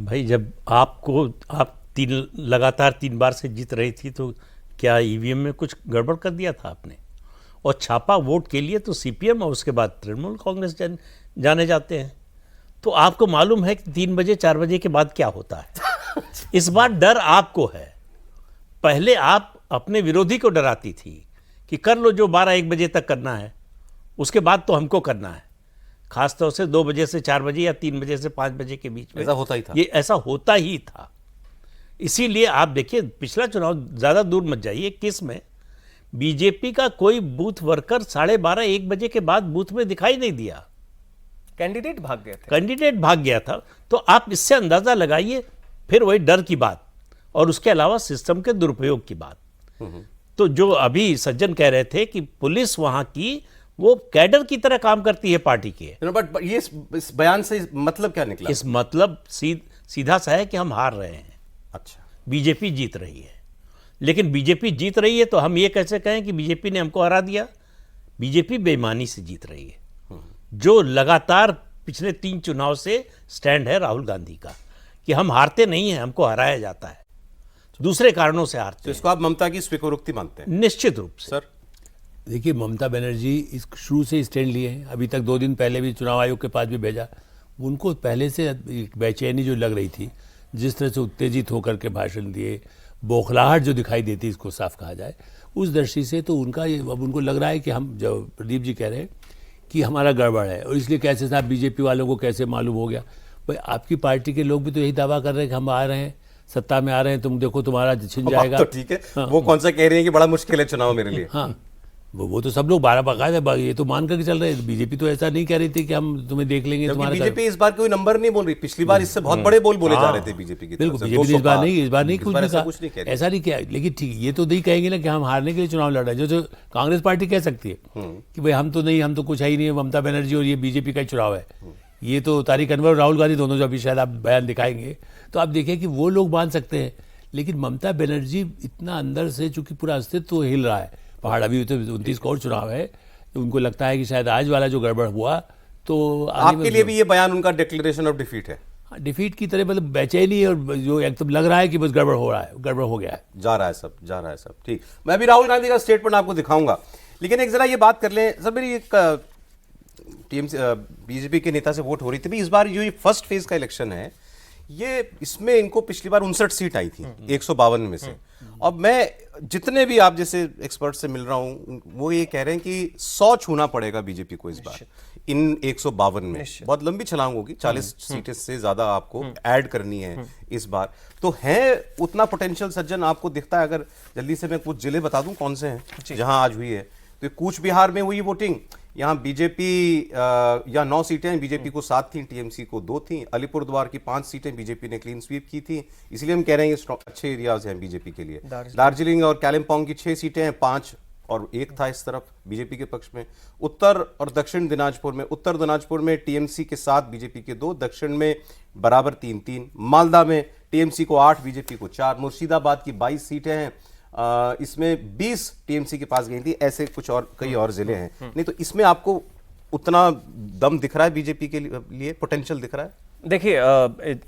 भाई जब आप लगातार 3 बार से जीत रही थी तो क्या ईवीएम में कुछ गड़बड़ कर दिया था आपने? और छापा वोट के लिए तो सीपीएम और उसके बाद तृणमूल कांग्रेस जाने जाते हैं। तो आपको मालूम है कि 3 बजे 4 बजे के बाद क्या होता है। इस बार डर आपको है। पहले आप अपने विरोधी को डराती थी कि कर लो जो 12-1 बजे तक करना है, उसके बाद तो हमको करना है। खासतौर से 2 बजे से 4 बजे या 3 बजे से 5 बजे के बीच में ऐसा होता ही था। ये ऐसा होता ही था। इसीलिए आप देखिए, पिछला चुनाव ज़्यादा दूर मत जाइए, किस में बीजेपी का कोई बूथ वर्कर 12:30-1 बजे के बाद बूथ में दिखाई नहीं दिया। कैंडिडेट भाग गए थे। कैंडिडेट भाग गया था। तो आप इससे अंदाजा लगाइए। फिर वही डर की बात और उसके अलावा सिस्टम के दुरुपयोग की बात। तो जो अभी सज्जन कह रहे थे कि पुलिस वहां की वो कैडर की तरह काम करती है पार्टी के, बट ये इस बयान से मतलब क्या निकला? इस मतलब सीधा सा है कि हम हार रहे हैं। अच्छा, बीजेपी जीत रही है। लेकिन बीजेपी जीत रही है तो हम ये कैसे कहें कि बीजेपी ने हमको हरा दिया? बीजेपी बेईमानी से जीत रही है। जो लगातार पिछले 3 चुनाव से स्टैंड है राहुल गांधी का कि हम हारते नहीं हैं, हमको हराया जाता है, दूसरे कारणों से हारते तो इसको आप ममता की स्वीकारोक्ति मानते हैं? निश्चित रूप से। सर देखिए, ममता बनर्जी इस शुरू से स्टैंड लिए हैं। अभी तक 2 दिन पहले भी चुनाव आयोग के पास भी भेजा। उनको पहले से एक बेचैनी जो लग रही थी, जिस तरह से उत्तेजित होकर के भाषण दिए, बौखलाहट जो दिखाई देती, इसको साफ कहा जाए, उस दृष्टि से तो उनका अब उनको लग रहा है कि हम, जो प्रदीप जी कह रहे हैं कि हमारा गड़बड़ है और इसलिए कैसे साहब बीजेपी वालों को कैसे मालूम हो गया। भाई आपकी पार्टी के लोग भी तो यही दावा कर रहे हैं कि हम आ रहे हैं, सत्ता में आ रहे हैं, तुम देखो तुम्हारा छिन जाएगा। तो ठीक है। हाँ, वो कौन सा कह रहे हैं कि बड़ा मुश्किल है चुनाव मेरे लिए? हाँ, वो तो सब लोग 12 बाकायदा ये तो मान करके चल रहे हैं। बीजेपी तो ऐसा नहीं कह रही थी कि हम तुम्हें देख लेंगे। तुम्हारे बीजेपी इस बार कोई नंबर नहीं बोल रही। पिछली बार इससे बहुत बड़े बोले जा रहे थे बीजेपी की। बिल्कुल, बीजेपी इस बार नहीं कुछ भी कहा, ऐसा नहीं किया। लेकिन ठीक, ये तो नहीं कहेंगे ना कि हम हारने के लिए चुनाव लड़ रहे हैं, जो कांग्रेस पार्टी कह सकती है कि भाई हम तो नहीं, हम तो कुछ है ही नहीं, ममता बनर्जी और ये बीजेपी का ही चुनाव है। ये तो तारिक अनवर और राहुल गांधी दोनों जो अभी शायद आप बयान दिखाएंगे तो आप देखिए कि वो लोग मान सकते हैं। लेकिन ममता बनर्जी इतना अंदर से, चूंकि पूरा अस्तित्व हिल रहा है, पहाड़ अभी तो 29 का और चुनाव है, तो उनको लगता है कि शायद आज वाला जो गड़बड़ हुआ तो आपके लिए भी ये बयान उनका डिक्लेरेशन ऑफ डिफीट है? डिफीट की तरह, मतलब बेचैनी और जो एकदम लग रहा है कि बस गड़बड़ हो रहा है, गड़बड़ हो गया है, जा रहा है सब। ठीक, मैं भी राहुल गांधी का स्टेटमेंट आपको दिखाऊंगा, लेकिन एक जरा ये बात कर लें सर। मेरी एक टीएमसी बीजेपी के नेता से वोट हो रही थी। इस बार जो ये फर्स्ट फेज का इलेक्शन है, ये इसमें इनको पिछली बार 59 सीट आई थी 152 में से। अब मैं जितने भी आप जैसे एक्सपर्ट से मिल रहा हूं, वो ये कह रहे हैं कि 100 छूना पड़ेगा बीजेपी को इस बार इन 152 में। बहुत लंबी छलांग होगी, 40 सीटें से ज्यादा आपको ऐड करनी है इस बार। तो है उतना पोटेंशियल सज्जन आपको दिखता है? अगर जल्दी से मैं कुछ जिले बता दूं कौन से हैं जहां आज हुई है, तो कूच बिहार में हुई वोटिंग। यहाँ बीजेपी या 9 सीटें बीजेपी को 7 थी, टीएमसी को 2 थी। अलीपुरद्वार की 5 सीटें बीजेपी ने क्लीन स्वीप की थी, इसलिए हम कह रहे हैं ये अच्छे एरियाज हैं बीजेपी के लिए। दार्जिलिंग और कालिम्पोंग की 6 सीटें हैं, 5 और 1 था इस तरफ बीजेपी के पक्ष में। उत्तर और दक्षिण दिनाजपुर में, उत्तर दिनाजपुर में टीएमसी के 7, बीजेपी के 2, दक्षिण में बराबर 3-3। मालदा में टीएमसी को 8, बीजेपी को 4। मुर्शिदाबाद की 22 सीटें हैं, इसमें 20 टीएमसी के पास गई थी। ऐसे कुछ और कई और जिले हैं। नहीं तो इसमें आपको उतना दम दिख रहा है बीजेपी के लिए, पोटेंशियल दिख रहा है? देखिए,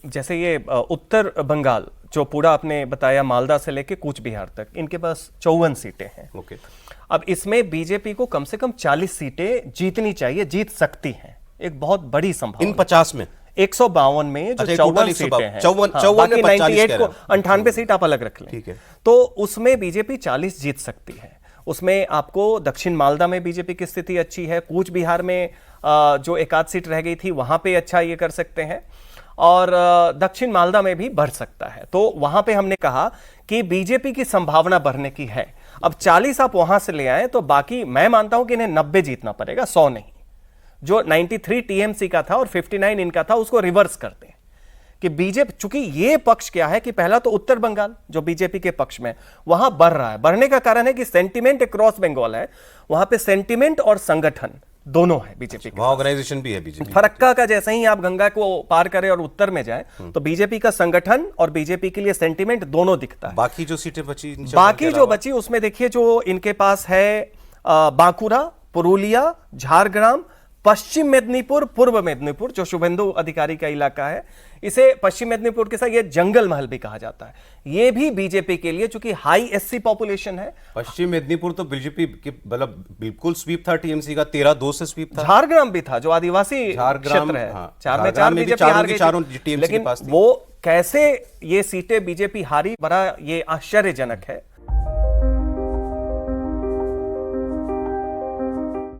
जैसे ये उत्तर बंगाल जो पूरा आपने बताया, मालदा से लेके कूच बिहार तक, इनके पास 54 सीटें हैं। ओके। अब इसमें बीजेपी को कम से कम 40 सीटें जीतनी चाहिए, जीत सकती हैं, एक बहुत बड़ी संभावना। इन 50 में 152 में जो 54 सीटें हैं, बाकी 98 को 98 सीट आप अलग रख लें, ठीक है, तो उसमें बीजेपी 40 जीत सकती है। उसमें आपको दक्षिण मालदा में बीजेपी की स्थिति अच्छी है, कूच बिहार में जो 1 सीट रह गई थी वहां पे अच्छा ये कर सकते हैं, और दक्षिण मालदा में भी बढ़ सकता है। तो वहां पे हमने कहा कि बीजेपी की संभावना बढ़ने की है। अब 40 आप वहां से ले आए तो बाकी मैं मानता हूं कि इन्हें 90 जीतना पड़ेगा, 100 नहीं। जो 93 टीएमसी का था और 59 इनका था, उसको रिवर्स करते हैं कि बीजेपी, चूंकि ये पक्ष क्या है कि पहला तो उत्तर बंगाल जो बीजेपी के पक्ष में, वहां बढ़ रहा है। बढ़ने का कारण है कि सेंटिमेंट अक्रॉस बंगाल है, वहां पे सेंटिमेंट और संगठन दोनों है बीजेपी के, ऑर्गेनाइजेशन भी है बीजेपी। फरक्का का जैसे ही आप गंगा को पार करें और उत्तर में जाएं तो बीजेपी का संगठन और बीजेपी के लिए सेंटिमेंट दोनों दिखता है। बाकी जो सीटें बची, बाकी जो बची उसमें देखिए जो इनके पास है बांकुरा, पुरुलिया, झारग्राम, पश्चिम मेदिनीपुर, पूर्व मेदिनीपुर जो शुभेंदु अधिकारी का इलाका है, इसे पश्चिम मेदिनीपुर के साथ ये जंगल महल भी कहा जाता है। ये भी बीजेपी के लिए, चूंकि हाई एससी पॉपुलेशन है। पश्चिम मेदिनीपुर तो बीजेपी के मतलब बिल्कुल स्वीप था टीएमसी का, 13-2 से स्वीप था। झारग्राम भी था जो आदिवासी झारग्राम, क्षेत्र है, हाँ, 4 में 4 झारग्राम में भी बीजेपी चारों हार की गई चारों थी। TMC के लेकिन पास थी। वो कैसे ये सीटें बीजेपी हारी, बड़ा ये आश्चर्यजनक है।